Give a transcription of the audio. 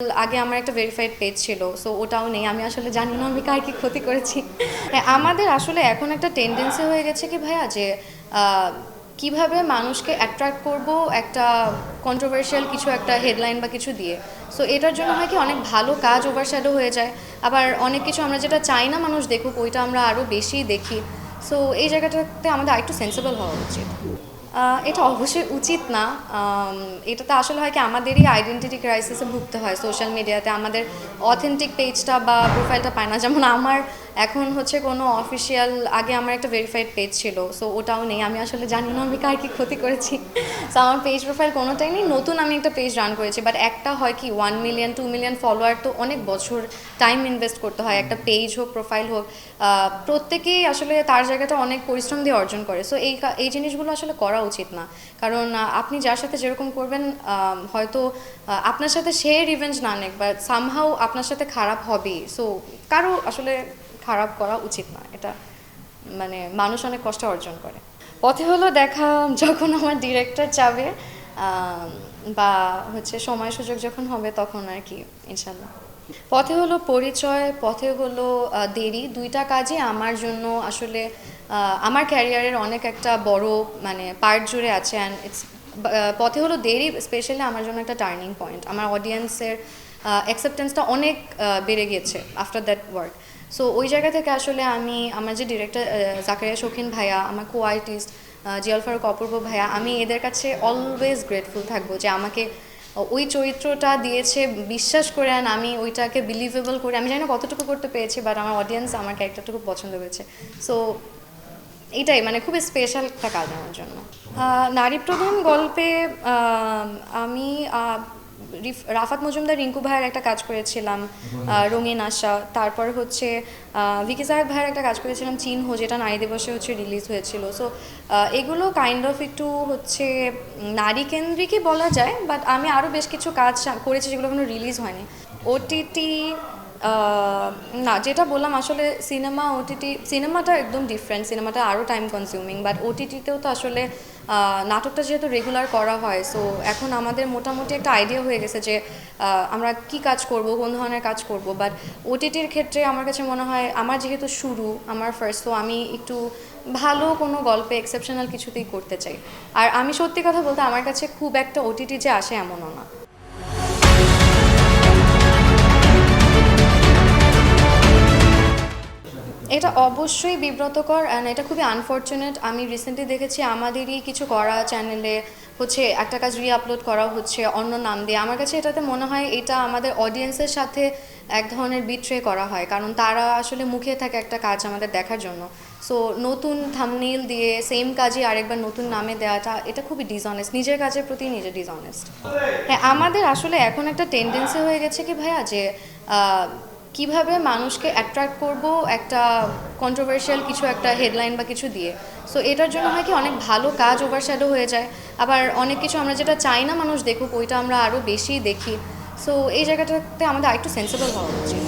আগে আমার একটা ভেরিফাইড পেজ ছিল, সো ওটাও নেই। আমি আসলে জানি না আমি কার কি ক্ষতি করেছি। হ্যাঁ, আমাদের আসলে এখন একটা টেন্ডেন্সি হয়ে গেছে কি ভাইয়া, যে কিভাবে মানুষকে অ্যাট্রাক্ট করব একটা কন্ট্রোভার্সিয়াল কিছু একটা হেডলাইন বা কিছু দিয়ে। সো এটার জন্য হয় কি অনেক ভালো কাজ ওভারশ্যাডো হয়ে যায়, আবার অনেক কিছু আমরা যেটা চাই না মানুষ দেখুক ওইটা আমরা আরও বেশি দেখি। সো এই জায়গাটাতে আমাদের আরেকটু সেন্সিবল হওয়া উচিত। এটা অবশ্যই উচিত না। এটাতে আসলে হয় কি আমাদেরই আইডেন্টিটি ক্রাইসিসে ভুগতে হয়। সোশ্যাল মিডিয়াতে আমাদের অথেন্টিক পেজটা বা প্রোফাইলটা পায় না। যেমন আমার এখন হচ্ছে কোনো অফিসিয়াল, আগে আমার একটা ভেরিফাইড পেজ ছিল, সো ওটাও নেই। আমি আসলে জানি না আমি কার কি ক্ষতি করেছি। সো আমার পেজ প্রোফাইল কোনোটাই নেই। নতুন আমি একটা পেজ রান করেছি, বাট একটা হয় কি 1 মিলিয়ন 2 মিলিয়ন ফলোয়ার তো অনেক বছর টাইম ইনভেস্ট করতে হয়, একটা পেজ হোক প্রোফাইল হোক। প্রত্যেকেই আসলে তার জায়গাটা অনেক পরিশ্রম দিয়ে অর্জন করে। সো এই জিনিসগুলো আসলে করা উচিত না। কারণ আপনি যার সাথে যেরকম করবেন, হয়তো আপনার সাথে সে রিভেঞ্জ না নেক, বাট সামহাউ আপনার সাথে খারাপ হবেই। সো কারো আসলে খারাপ করা উচিত না। এটা মানে মানুষ অনেক কষ্ট অর্জন করে। পথে হলো দেখা, যখন আমার ডিরেক্টর চাবে বা হচ্ছে সময় সুযোগ যখন হবে তখন আর কি, ইনশাল্লাহ। পথে হলো পরিচয়, পথে হলো দেরি, দুইটা কাজই আমার জন্য আসলে আমার ক্যারিয়ারের অনেক একটা বড় মানে পার্ট জুড়ে আছে। অ্যান্ড ইটস পথে হলো দেরি স্পেশালি আমার জন্য একটা টার্নিং পয়েন্ট। আমার অডিয়েন্সের অ্যাকসেপ্টেন্সটা অনেক বেড়ে গিয়েছে আফটার দ্যাট ওয়ার্ক। সো ওই জায়গা থেকে আসলে আমি আমার যে ডিরেক্টর জাকারিয়া শৌখিন ভাইয়া, আমার কো আর্টিস্ট জিয়াল ফারুক অপূর্ব ভাইয়া, আমি এদের কাছে অলওয়েজ গ্রেটফুল থাকবো যে আমাকে ওই চরিত্রটা দিয়েছে বিশ্বাস করে, আর আমি ওইটাকে বিলিভেবল করে, আমি জানি না কতটুকু করতে পেরেছি, বাট আমার অডিয়েন্স আমার ক্যারেক্টারটা খুব পছন্দ করেছে। সো এটাই মানে খুবই স্পেশাল একটা কাজ আমার জন্য। নারী প্রধান গল্পে আমি রাফাত মজুমদার রিঙ্কু ভাইয়ের একটা কাজ করেছিলাম, রঙিন আশা। তারপর হচ্ছে ভিকি সাহেব ভাইয়ের একটা কাজ করেছিলাম চিহ্ন, যেটা নারী দিবসে হচ্ছে রিলিজ হয়েছিল। সো এগুলো কাইন্ড অফ একটু হচ্ছে নারী কেন্দ্রিকই বলা যায়, বাট আমি আরও বেশ কিছু কাজ করেছি যেগুলো কোনো রিলিজ হয়নি। ওটিটি না, যেটা বললাম আসলে সিনেমা ওটিটি, সিনেমাটা একদম ডিফারেন্ট, সিনেমাটা আরও টাইম কনজিউমিং, বাট ওটিটিতেও তো আসলে নাটকটা যেহেতু রেগুলার করা হয়, সো এখন আমাদের মোটামুটি একটা আইডিয়া হয়ে গেছে যে আমরা কি কাজ করব, কোন ধরনের কাজ করব। বাট ওটিটির ক্ষেত্রে আমার কাছে মনে হয় আমার যেহেতু শুরু, আমার ফার্স্ট, তো আমি একটু ভালো কোনো গল্পে এক্সেপশনাল কিছুতেই করতে চাই। আর আমি সত্যি কথা বলতে আমার কাছে খুব একটা ওটিটি যে আসে এমনও না। এটা অবশ্যই বিব্রতকর, অ্যান্ড এটা খুবই আনফর্চুনেট। আমি রিসেন্টলি দেখেছি আমাদেরই কিছু করা চ্যানেলে হচ্ছে একটা কাজ আপলোড করা হচ্ছে অন্য নাম দিয়ে। আমার কাছে এটাতে মনে হয় এটা আমাদের অডিয়েন্সের সাথে এক ধরনের বিট্রে করা হয়, কারণ তারা আসলে মুখে থাকে একটা কাজ আমাদের দেখার জন্য। সো নতুন থাম্বনেইল দিয়ে সেম কাজই আরেকবার নতুন নামে দেওয়াটা, এটা খুবই ডিসঅনেস্ট, নিজের কাজের প্রতি নিজে ডিসঅনেস্ট। হ্যাঁ, আমাদের আসলে এখন একটা টেন্ডেন্সি হয়ে গেছে কি ভাইয়া, যে কিভাবে মানুষকে অ্যাট্রাক্ট করব একটা কন্ট্রোভার্সিয়াল কিছু একটা হেডলাইন বা কিছু দিয়ে। সো এটার জন্য হয় কি অনেক ভালো কাজ ওভারশ্যাডো হয়ে যায়, আবার অনেক কিছু আমরা যেটা চাই না মানুষ দেখুক ওইটা আমরা আরও বেশি দেখি। সো এই জায়গাটাতে আমাদের আরেকটু সেন্সিবল হওয়া উচিত।